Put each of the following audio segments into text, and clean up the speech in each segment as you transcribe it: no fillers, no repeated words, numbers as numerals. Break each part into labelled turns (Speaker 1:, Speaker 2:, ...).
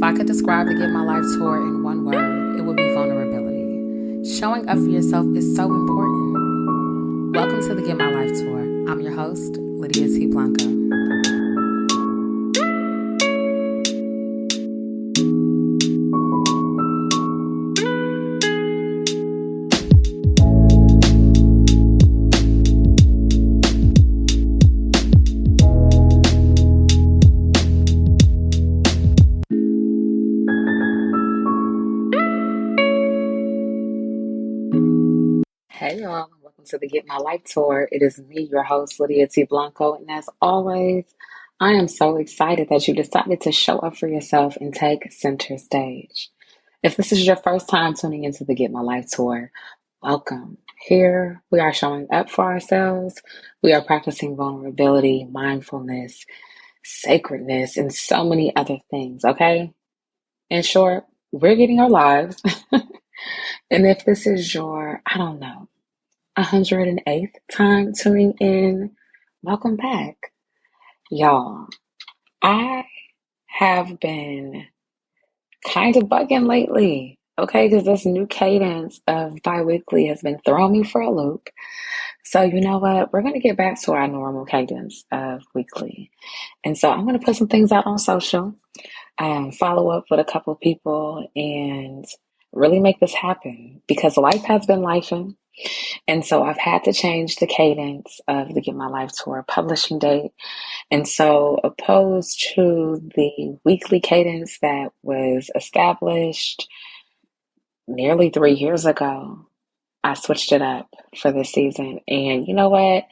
Speaker 1: If I could describe the Get My Life tour in one word, it would be vulnerability. Showing up for yourself is so important. Welcome to the Get My Life tour. I'm your host, Lydia T. Blanco. Hey y'all, welcome to the Get My Life tour. It is me, your host, Lydia T. Blanco, and as always, I am so excited that you decided to show up for yourself and take center stage. If this is your first time tuning into the Get My Life tour, welcome. Here we are showing up for ourselves. We are practicing vulnerability, mindfulness, sacredness, and so many other things, okay? In short, we're getting our lives. And if this is your, 108th time tuning in, welcome back. Y'all, I have been kind of bugging lately, okay? Because this new cadence of bi-weekly has been throwing me for a loop. So you know what? We're going to get back to our normal cadence of weekly. And so I'm going to put some things out on social, follow up with a couple people, and really make this happen because life has been lifing. And so I've had to change the cadence of the Get My Life tour publishing date. And so, opposed to the weekly cadence that was established nearly 3 years ago, I switched it up for this season. And you know what?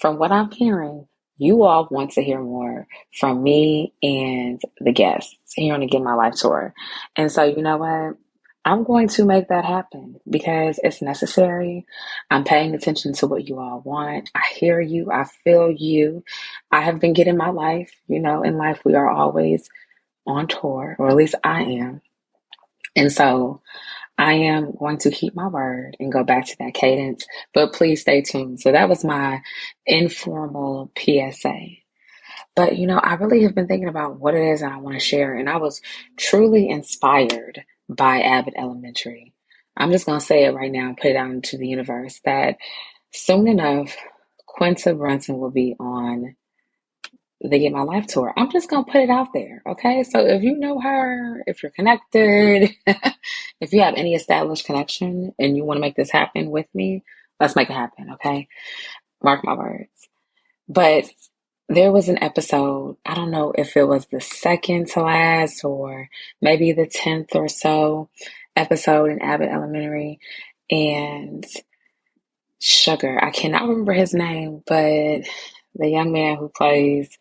Speaker 1: From what I'm hearing, you all want to hear more from me and the guests here on the Get My Life tour. And so, you know what? I'm going to make that happen because it's necessary. I'm paying attention to what you all want. I hear you. I feel you. I have been getting my life. You know, in life, we are always on tour, or at least I am. And so I am going to keep my word and go back to that cadence, but please stay tuned. So that was my informal PSA. But you know, I really have been thinking about what it is that I want to share, and I was truly inspired by Abbott Elementary. I'm just going to say it right now and put it out into the universe that soon enough, Quinta Brunson will be on the Get My Life tour. I'm just going to put it out there, okay? So if you know her, if you're connected, if you have any established connection and you want to make this happen with me, let's make it happen, okay? Mark my words. But there was an episode, I don't know if it was the second to last or maybe the 10th or so episode in Abbott Elementary, and Sugar, I cannot remember his name, but the young man who plays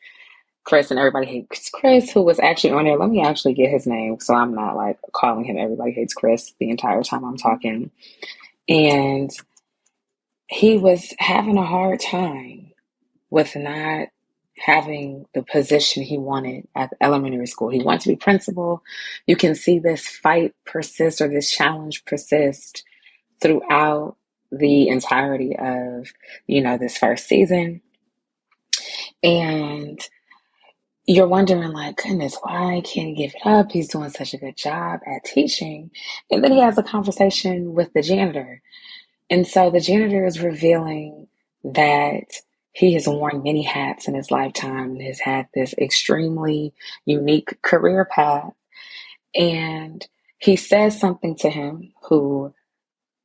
Speaker 1: Chris and Everybody Hates Chris, who was actually on there. Let me actually get his name so I'm not like calling him Everybody Hates Chris the entire time I'm talking. And he was having a hard time with not having the position he wanted at elementary school. He wanted to be principal. You can see this fight persist or this challenge persist throughout the entirety of, this first season. And you're wondering, like, goodness, why can't he give it up? He's doing such a good job at teaching. And then he has a conversation with the janitor. And so the janitor is revealing that he has worn many hats in his lifetime and has had this extremely unique career path. And he says something to him who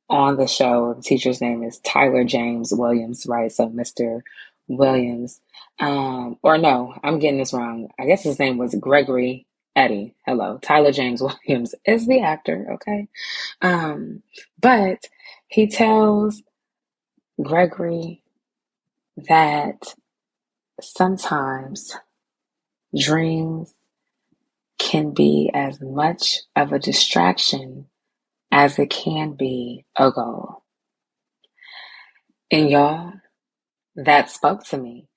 Speaker 1: on the show, the teacher's name is Tyler James Williams, right? So Mr. Williams. Or no, I'm getting this wrong. I guess his name was Gregory Eddie. Hello. Tyler James Williams is the actor, okay? But he tells Gregory that sometimes dreams can be as much of a distraction as it can be a goal. And y'all, that spoke to me.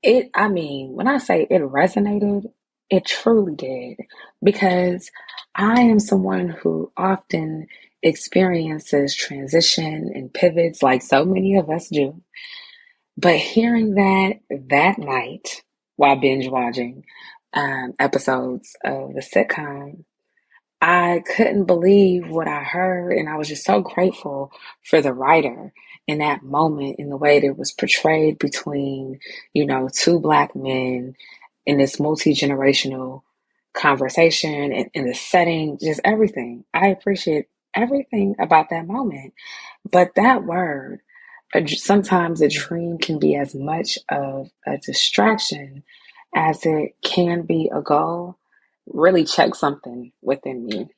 Speaker 1: When I say it resonated, it truly did. Because I am someone who often experiences transition and pivots like so many of us do. But hearing that night while binge watching episodes of the sitcom, I couldn't believe what I heard, and I was just so grateful for the writer in that moment, in the way that it was portrayed between, two black men in this multi-generational conversation and in the setting, just everything. I appreciate everything about that moment. But that word, sometimes a dream can be as much of a distraction as it can be a goal, really check something within me,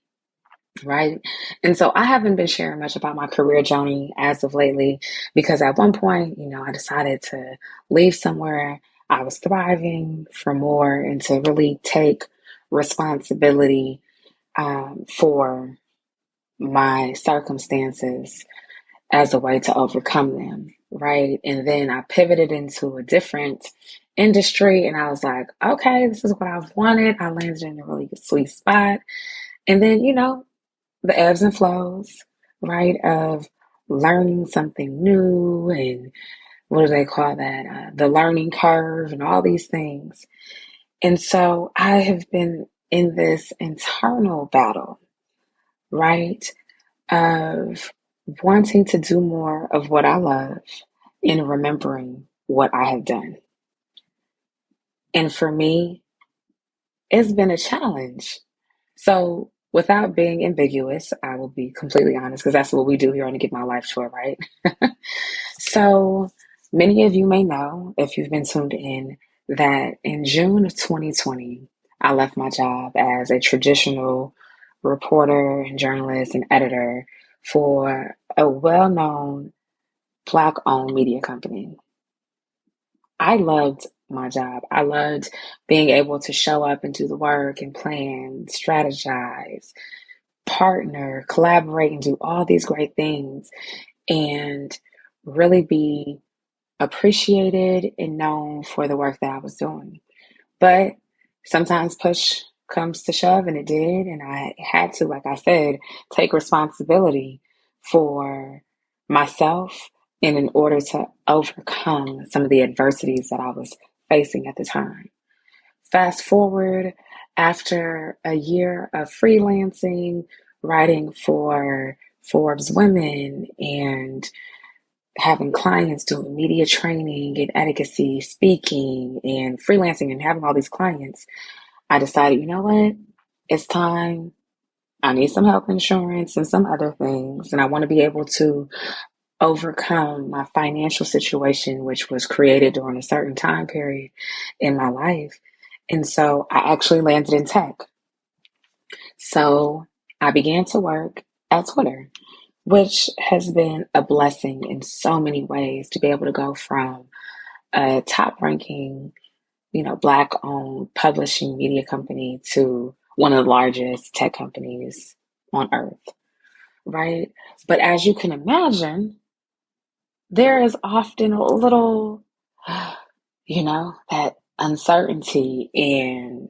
Speaker 1: right? And so I haven't been sharing much about my career journey as of lately because at one point, I decided to leave somewhere I was thriving for more and to really take responsibility for my circumstances as a way to overcome them, right? And then I pivoted into a different industry and I was like, okay, this is what I've wanted. I landed in a really sweet spot. And then, the ebbs and flows, right, of learning something new and what do they call that? The learning curve and all these things. And so I have been in this internal battle, right, of wanting to do more of what I love and remembering what I have done. And for me, it's been a challenge. So, without being ambiguous, I will be completely honest because that's what we do here on the Get My Life Short, right? So, many of you may know, if you've been tuned in, that in June of 2020, I left my job as a traditional reporter and journalist and editor for a well known Black owned media company. I loved my job. I loved being able to show up and do the work and plan, strategize, partner, collaborate, and do all these great things and really be appreciated and known for the work that I was doing. But sometimes push comes to shove, and it did. And I had to, like I said, take responsibility for myself and in order to overcome some of the adversities that I was facing at the time. Fast forward after a year of freelancing, writing for Forbes Women and having clients doing media training and etiquette, speaking and freelancing and having all these clients, I decided, you know what? It's time. I need some health insurance and some other things. And I want to be able to overcome my financial situation, which was created during a certain time period in my life. And so I actually landed in tech. So I began to work at Twitter, which has been a blessing in so many ways to be able to go from a top ranking, Black owned publishing media company to one of the largest tech companies on earth, right? But as you can imagine, there is often a little, that uncertainty and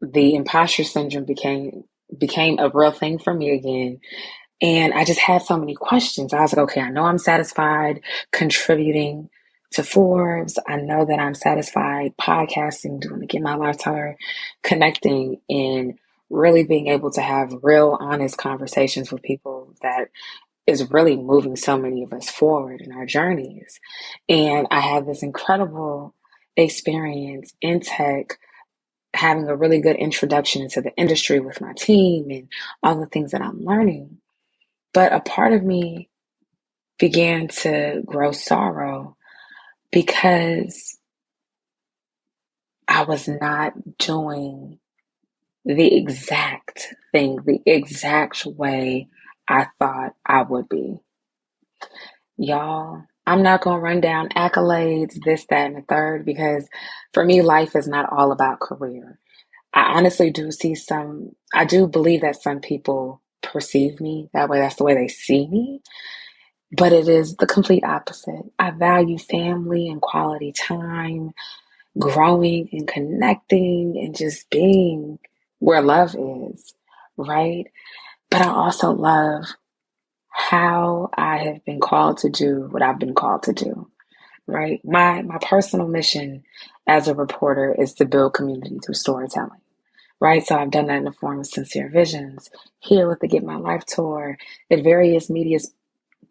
Speaker 1: the imposter syndrome became a real thing for me again. And I just had so many questions. I was like, okay, I know I'm satisfied contributing to Forbes. I know that I'm satisfied podcasting, doing the Get My Life Tour, connecting and really being able to have real, honest conversations with people that is really moving so many of us forward in our journeys. And I had this incredible experience in tech, having a really good introduction into the industry with my team and all the things that I'm learning. But a part of me began to grow sorrow because I was not doing the exact thing, the exact way I thought I would be. Y'all, I'm not going to run down accolades, this, that, and the third, because for me, life is not all about career. I honestly I do believe that some people perceive me that way. That's the way they see me. But it is the complete opposite. I value family and quality time, growing and connecting and just being where love is, right? But I also love how I have been called to do what I've been called to do, right? My personal mission as a reporter is to build community through storytelling, right? So I've done that in the form of Sincere Visions, here with the Get My Life tour, at various media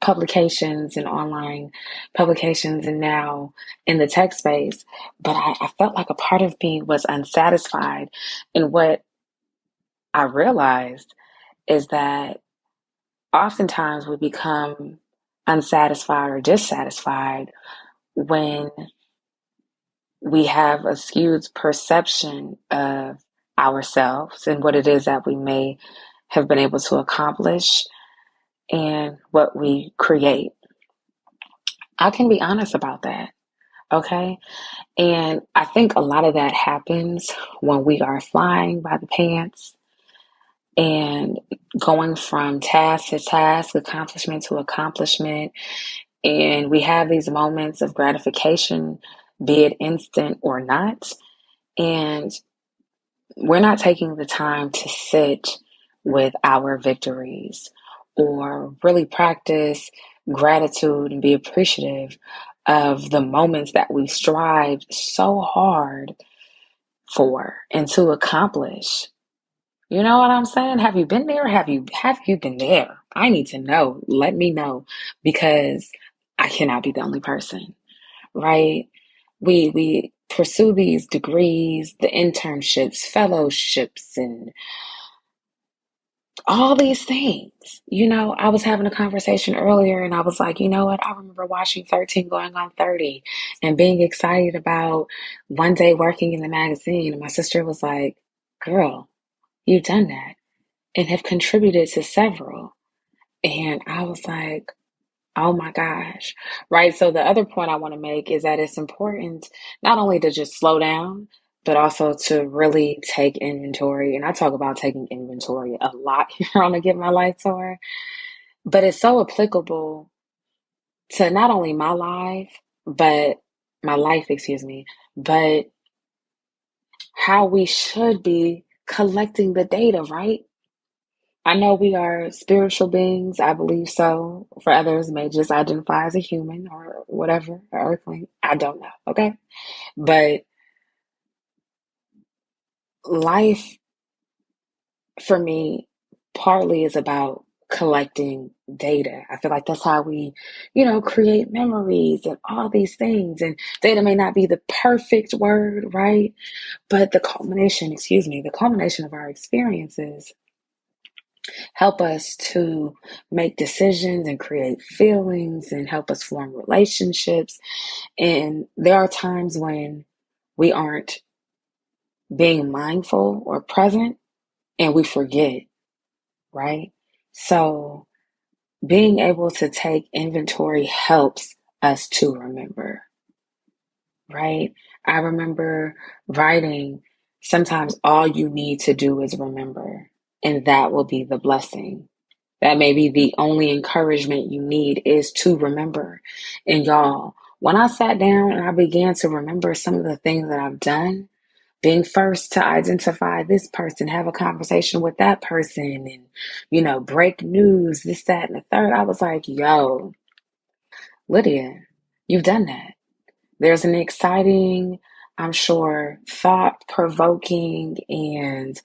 Speaker 1: publications and online publications, and now in the tech space. But I felt like a part of me was unsatisfied. And what I realized is that oftentimes we become unsatisfied or dissatisfied when we have a skewed perception of ourselves and what it is that we may have been able to accomplish and what we create. I can be honest about that. Okay. And I think a lot of that happens when we are flying by the pants and going from task to task, accomplishment to accomplishment. And we have these moments of gratification, be it instant or not. And we're not taking the time to sit with our victories or really practice gratitude and be appreciative of the moments that we strived so hard for and to accomplish. You know what I'm saying? Have you been there? Have you been there? I need to know. Let me know, because I cannot be the only person, right? We pursue these degrees, the internships, fellowships, and all these things. I was having a conversation earlier and I was like, you know what? I remember watching 13 going on 30 and being excited about one day working in the magazine. And my sister was like, girl, you've done that and have contributed to several. And I was like, oh my gosh. Right. So the other point I want to make is that it's important not only to just slow down, but also to really take inventory. And I talk about taking inventory a lot here on the Get My Life tour, but it's so applicable to not only but my life, excuse me, but how we should be collecting the data, right? I know we are spiritual beings. I believe so. For others, may just identify as a human or whatever, or earthling. I don't know. Okay. But life for me partly is about collecting data. I feel like that's how we, create memories and all these things. And data may not be the perfect word, right? But the culmination of our experiences help us to make decisions and create feelings and help us form relationships. And there are times when we aren't being mindful or present and we forget, right? So being able to take inventory helps us to remember, right? I remember writing, sometimes all you need to do is remember, and that will be the blessing. That may be the only encouragement you need, is to remember. And y'all, when I sat down and I began to remember some of the things that I've done, being first to identify this person, have a conversation with that person, and, break news, this, that, and the third, I was like, yo, Lydia, you've done that. There's an exciting, I'm sure, thought provoking and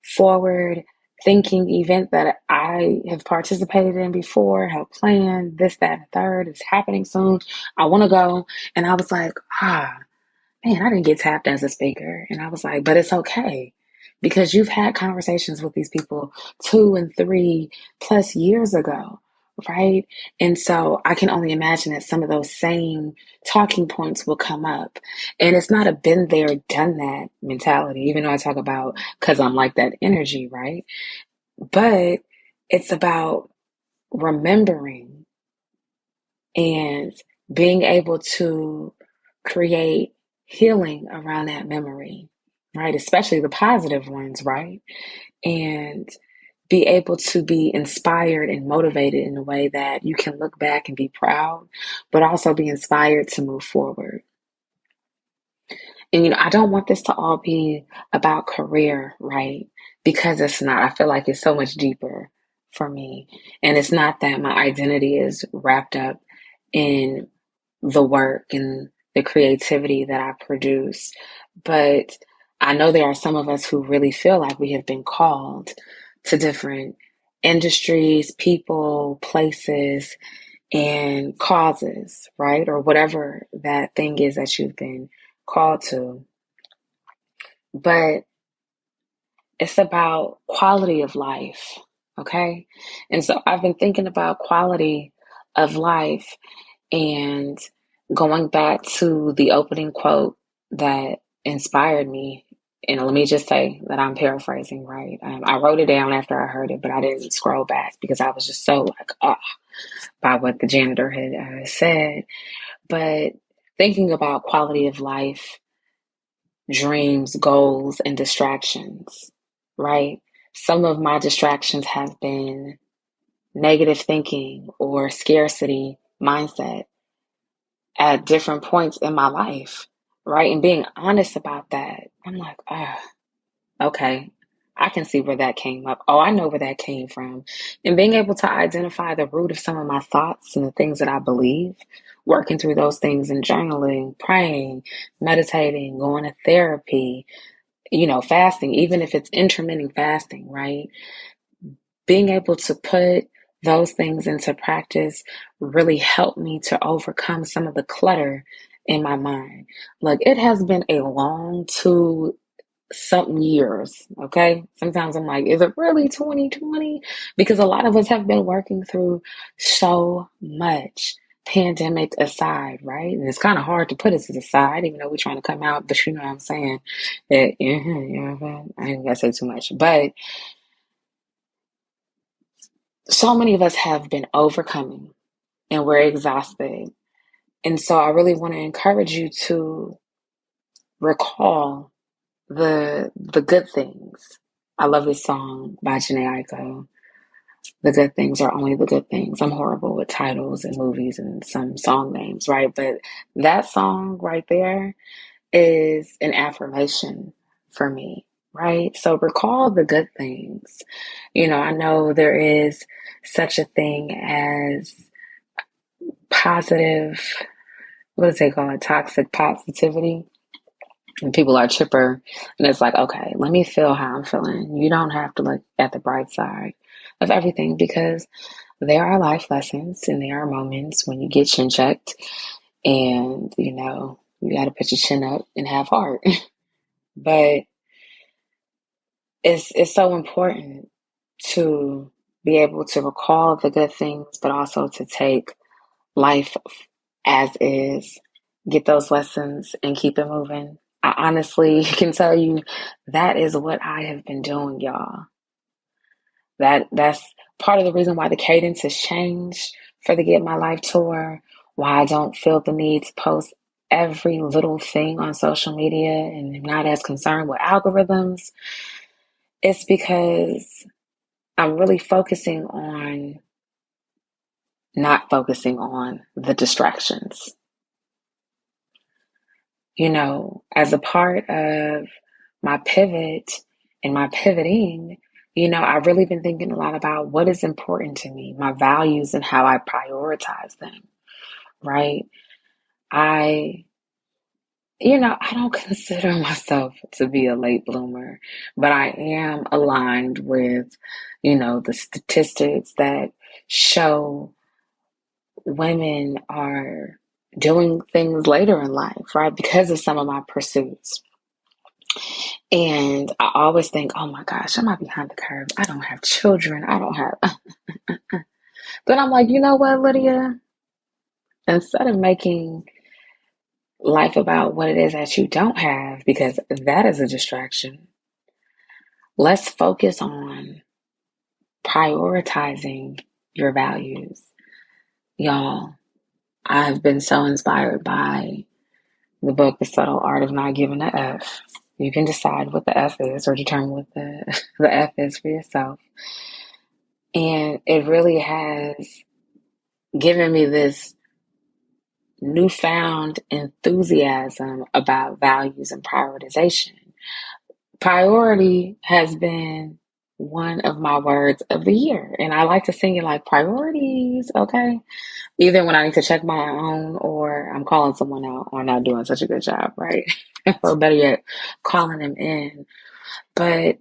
Speaker 1: forward thinking event that I have participated in before, have planned, this, that, and the third. It's happening soon. I want to go. And I was like, man, I didn't get tapped as a speaker. And I was like, but it's okay, because you've had conversations with these people 2 and 3+ years ago, right? And so I can only imagine that some of those same talking points will come up. And it's not a been there, done that mentality, even though I talk about because I'm like that energy, right? But it's about remembering and being able to create healing around that memory, right? Especially the positive ones, right? And be able to be inspired and motivated in a way that you can look back and be proud, but also be inspired to move forward. And, I don't want this to all be about career, right? Because it's not. I feel like it's so much deeper for me. And it's not that my identity is wrapped up in the work and the creativity that I produce, but I know there are some of us who really feel like we have been called to different industries, people, places, and causes, right? Or whatever that thing is that you've been called to. But it's about quality of life, okay? And so I've been thinking about quality of life and going back to the opening quote that inspired me. And let me just say that I'm paraphrasing, right? I wrote it down after I heard it, but I didn't scroll back because I was just so like, oh, by what the janitor had said. But thinking about quality of life, dreams, goals, and distractions, right? Some of my distractions have been negative thinking or scarcity mindset at different points in my life, right? And being honest about that, I'm like, ah, okay, I can see where that came up. Oh, I know where that came from. And being able to identify the root of some of my thoughts and the things that I believe, working through those things and journaling, praying, meditating, going to therapy, fasting, even if it's intermittent fasting, right? Being able to put those things into practice really helped me to overcome some of the clutter in my mind. Like it has been a long 2 something years, okay? Sometimes I'm like, is it really 2020? Because a lot of us have been working through so much, pandemic aside, right? And it's kind of hard to put it to the side, even though we're trying to come out, but you know what I'm saying? I ain't gonna say too much, but so many of us have been overcoming and we're exhausted. And so I really want to encourage you to recall the good things. I love this song by Janae Aiko. The good things are only the good things. I'm horrible with titles and movies and some song names, right? But that song right there is an affirmation for me, right? So recall the good things. I know there is such a thing as positive, what does they call it? Toxic positivity. And people are chipper. And it's like, okay, let me feel how I'm feeling. You don't have to look at the bright side of everything because there are life lessons and there are moments when you get chin checked and, you got to put your chin up and have heart. But it's so important to be able to recall the good things, but also to take life as is, get those lessons and keep it moving. I honestly can tell you that is what I have been doing, y'all. That's part of the reason why the cadence has changed for the Get My Life tour, why I don't feel the need to post every little thing on social media and am not as concerned with algorithms. It's because I'm really focusing on not focusing on the distractions. As a part of my pivot and my pivoting, I've really been thinking a lot about what is important to me, my values and how I prioritize them, right? I, I don't consider myself to be a late bloomer, but I am aligned with, the statistics that show women are doing things later in life, right? Because of some of my pursuits. And I always think, oh my gosh, am I behind the curve? I don't have children. I don't have. But I'm like, you know what, Lydia? Instead of making life about what it is that you don't have, because that is a distraction, let's focus on prioritizing your values. Y'all, I've been so inspired by the book, The Subtle Art of Not Giving a F. You can decide what the F is or determine what the F is for yourself. And it really has given me this newfound enthusiasm about values and prioritization. Priority has been one of my words of the year. And I like to sing it like priorities, okay? Either when I need to check my own or I'm calling someone out or not doing such a good job, right? Or better yet, calling them in. But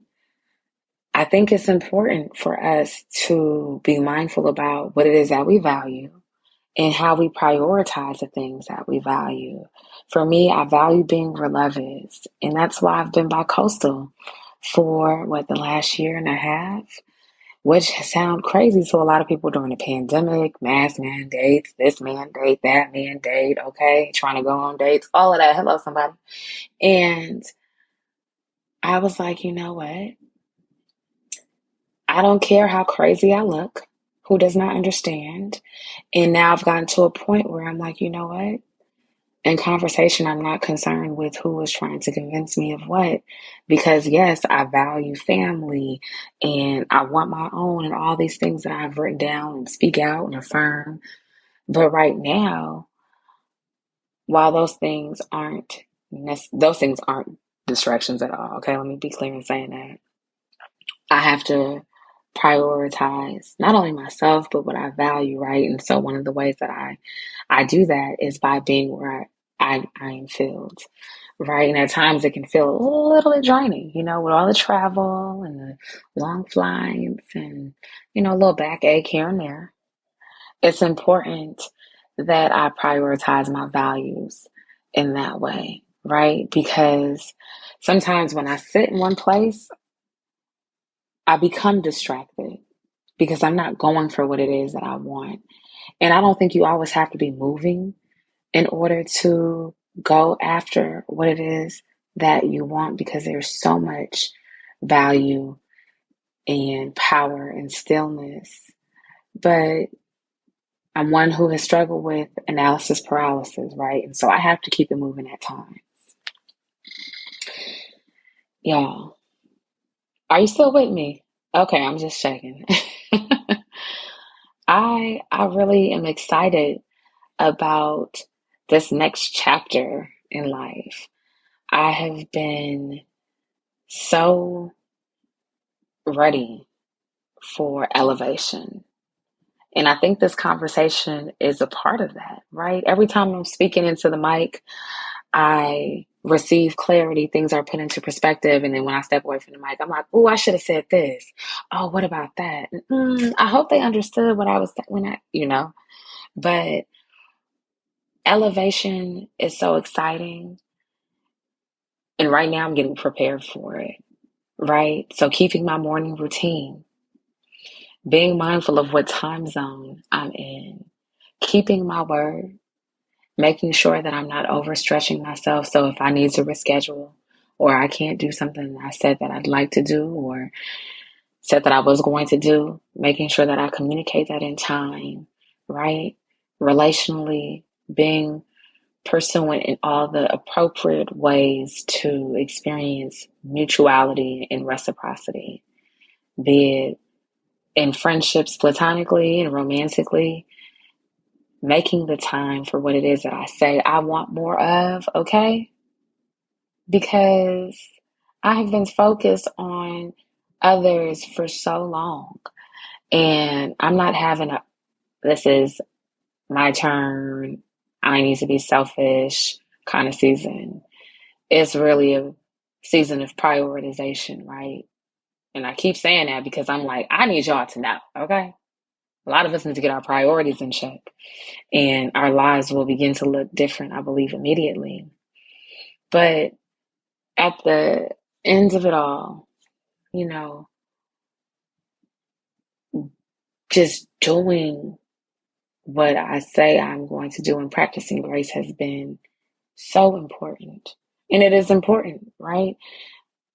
Speaker 1: I think it's important for us to be mindful about what it is that we value and how we prioritize the things that we value. For me, I value being beloved, and that's why I've been bi-coastal for the last year and a half, which sound crazy to a lot of people during the pandemic, mask mandates, this mandate, that mandate, okay, trying to go on dates, all of that. Hello, somebody. And I was like, you know what? I don't care how crazy I look. Who does not understand? And now I've gotten to a point where I'm like, you know what? In conversation, I'm not concerned with who is trying to convince me of what, because yes, I value family and I want my own and all these things that I've written down and speak out and affirm. But right now, while those things aren't distractions at all. Okay, let me be clear in saying that. I have to prioritize not only myself but what I value, right? And so one of the ways that I do that is by being where I am filled, right? And at times it can feel a little bit draining, with all the travel and the long flights and a little backache here and there. It's important that I prioritize my values in that way, right? Because sometimes when I sit in one place, I become distracted because I'm not going for what it is that I want. And I don't think you always have to be moving in order to go after what it is that you want, because there's so much value and power and stillness. But I'm one who has struggled with analysis paralysis, right? And so I have to keep it moving at times. Y'all, are you still with me? Okay, I'm just checking. I really am excited about this next chapter in life. I have been so ready for elevation. And I think this conversation is a part of that, right? Every time I'm speaking into the mic, I receive clarity, things are put into perspective. And then when I step away from the mic, I'm like, oh, I should have said this. Oh, what about that? I hope they understood what I was, but elevation is so exciting. And right now I'm getting prepared for it, right? So keeping my morning routine, being mindful of what time zone I'm in, keeping my word, making sure that I'm not overstretching myself. So if I need to reschedule or I can't do something I said that I'd like to do or said that I was going to do, making sure that I communicate that in time, right? Relationally, being pursuant in all the appropriate ways to experience mutuality and reciprocity, be it in friendships, platonically and romantically, making the time for what it is that I say I want more of, okay? Because I have been focused on others for so long, and I'm not having this is my turn, I need to be selfish kind of season. It's really a season of prioritization, right? And I keep saying that because I'm like, I need y'all to know, okay? A lot of us need to get our priorities in check, and our lives will begin to look different, I believe, immediately. But at the end of it all, you know, just doing what I say I'm going to do and practicing grace has been so important. And it is important, right?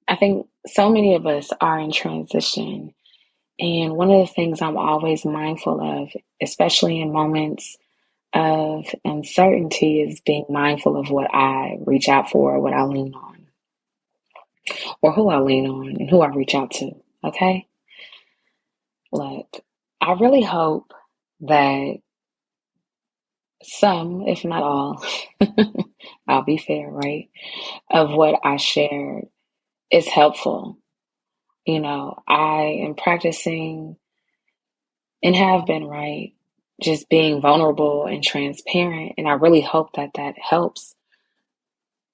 Speaker 1: I think so many of us are in transition. And one of the things I'm always mindful of, especially in moments of uncertainty, is being mindful of what I reach out for, what I lean on, or who I lean on and who I reach out to. Okay? Look, I really hope that some, if not all, I'll be fair, right, of what I shared is helpful. I am practicing and have been, right, just being vulnerable and transparent. And I really hope that that helps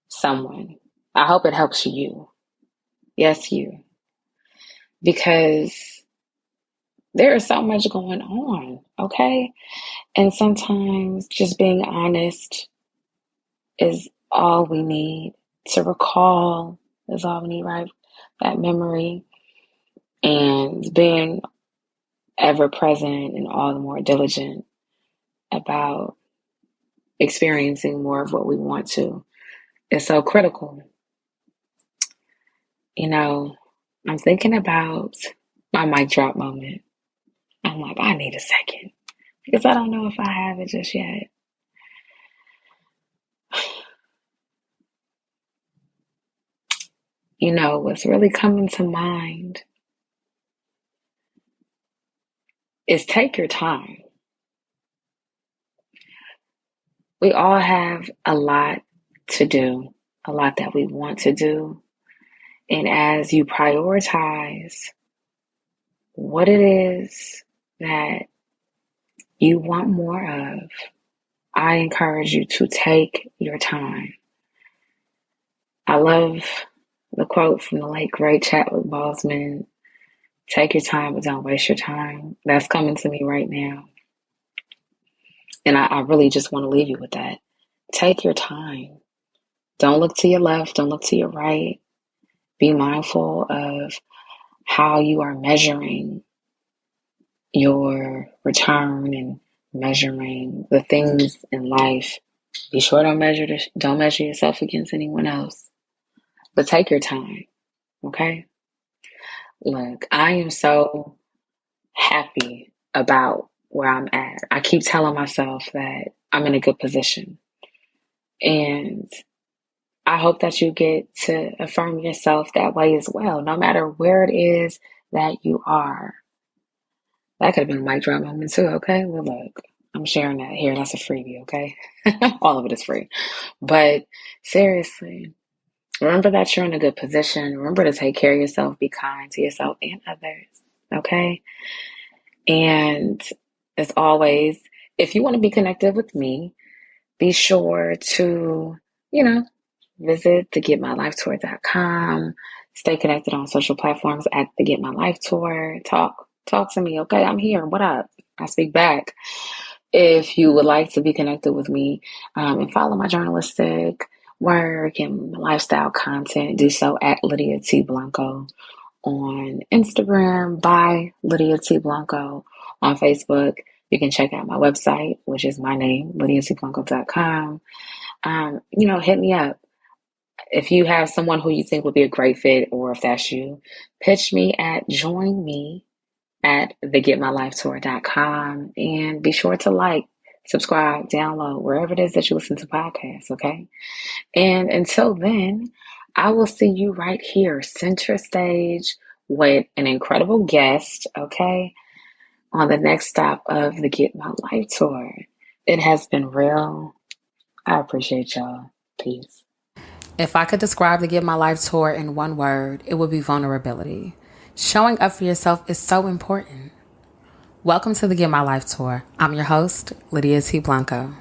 Speaker 1: someone. I hope it helps you. Yes, you. Because there is so much going on, okay? And sometimes just being honest is all we need to recall, is all we need, right? That memory and being ever present and all the more diligent about experiencing more of what we want to is so critical. You know, I'm thinking about my mic drop moment. I'm like, I need a second because I don't know if I have it just yet. What's really coming to mind is take your time. We all have a lot to do, a lot that we want to do. And as you prioritize what it is that you want more of, I encourage you to take your time. I love the quote from the late great Chadwick Boseman, take your time, but don't waste your time. That's coming to me right now. And I really just want to leave you with that. Take your time. Don't look to your left. Don't look to your right. Be mindful of how you are measuring your return and measuring the things in life. Be sure don't measure yourself against anyone else. But take your time, okay? Look, I am so happy about where I'm at. I keep telling myself that I'm in a good position. And I hope that you get to affirm yourself that way as well, no matter where it is that you are. That could have been a mic drop moment too, okay? Well, look, I'm sharing that here. That's a freebie, okay? All of it is free. But seriously, remember that you're in a good position. Remember to take care of yourself. Be kind to yourself and others, okay? And as always, if you want to be connected with me, be sure to, visit thegetmylifetour.com. Stay connected on social platforms at the Get My Life Tour. Talk to me, okay? I'm here. What up? I speak back. If you would like to be connected with me and follow my journalistic work and lifestyle content, do so at Lydia T. Blanco on Instagram, by Lydia T. Blanco on Facebook. You can check out my website, which is my name, lydiatblanco.com. Hit me up. If you have someone who you think would be a great fit, or if that's you, pitch me at join me at thegetmylifetour.com, and be sure to like, subscribe, download, wherever it is that you listen to podcasts, okay? And until then, I will see you right here, center stage, with an incredible guest, okay? On the next stop of the Get My Life Tour. It has been real. I appreciate y'all. Peace. If I could describe the Get My Life Tour in one word, it would be vulnerability. Showing up for yourself is so important. Welcome to the Get My Life Tour. I'm your host, Lydia T. Blanco.